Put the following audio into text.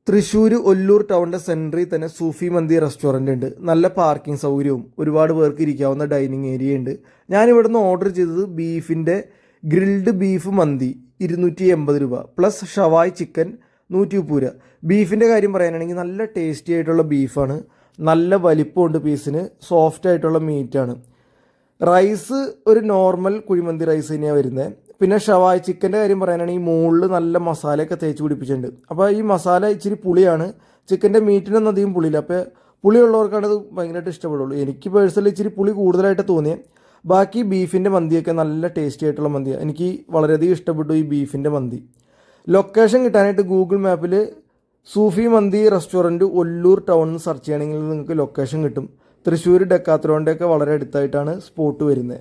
തൃശ്ശൂർ ഒല്ലൂർ ടൗണിൻ്റെ സെൻറ്ററിൽ തന്നെ സൂഫി മന്തി റെസ്റ്റോറൻ്റ് ഉണ്ട്. നല്ല പാർക്കിംഗ് സൗകര്യവും ഒരുപാട് പേർക്ക് ഇരിക്കാവുന്ന ഡൈനിങ് ഏരിയ ഉണ്ട്. ഞാനിവിടുന്ന് ഓർഡർ ചെയ്തത് ബീഫിൻ്റെ ഗ്രിൽഡ് ബീഫ് മന്തി 280 രൂപ പ്ലസ് ഷവായ് ചിക്കൻ 130 രൂപ. ബീഫിൻ്റെ കാര്യം പറയാനാണെങ്കിൽ നല്ല ടേസ്റ്റി ആയിട്ടുള്ള ബീഫാണ്. നല്ല വലിപ്പമുണ്ട് പീസിന്, സോഫ്റ്റ് ആയിട്ടുള്ള മീറ്റാണ്. റൈസ് ഒരു നോർമൽ കുഴിമന്തി റൈസ് തന്നെയാണ് വരുന്നത്. പിന്നെ ഷവായ് ചിക്കൻ്റെ കാര്യം പറയാനാണെങ്കിൽ മുകളിൽ നല്ല മസാലയൊക്കെ തേച്ച് പിടിപ്പിച്ചിട്ടുണ്ട്. അപ്പോൾ ഈ മസാല ഇച്ചിരി പുളിയാണ്. ചിക്കൻ്റെ മീറ്റിനൊന്നും അധികം പുളിയില്ല. അപ്പോൾ പുളിയുള്ളവർക്കാണ് ഇത് ഭയങ്കരമായിട്ട് ഇഷ്ടപ്പെടുള്ളൂ. എനിക്ക് പേഴ്സണലി ഇച്ചിരി പുളി കൂടുതലായിട്ട് തോന്നിയത്. ബാക്കി ബീഫിൻ്റെ മന്തിയൊക്കെ നല്ല ടേസ്റ്റി ആയിട്ടുള്ള മന്തിയാണ്. എനിക്ക് വളരെയധികം ഇഷ്ടപ്പെട്ടു ഈ ബീഫിൻ്റെ മന്തി. ലൊക്കേഷൻ കിട്ടാനായിട്ട് ഗൂഗിൾ മാപ്പിൽ സൂഫി മന്തി റെസ്റ്റോറൻറ്റ് ഒല്ലൂർ ടൗൺ എന്ന് സെർച്ച് ചെയ്യുകയാണെങ്കിൽ നിങ്ങൾക്ക് ലൊക്കേഷൻ കിട്ടും. തൃശ്ശൂർ ഡെക്കാത്രോണിൻ്റെയൊക്കെ വളരെ അടുത്തായിട്ടാണ് സ്പോട്ട് വരുന്നത്.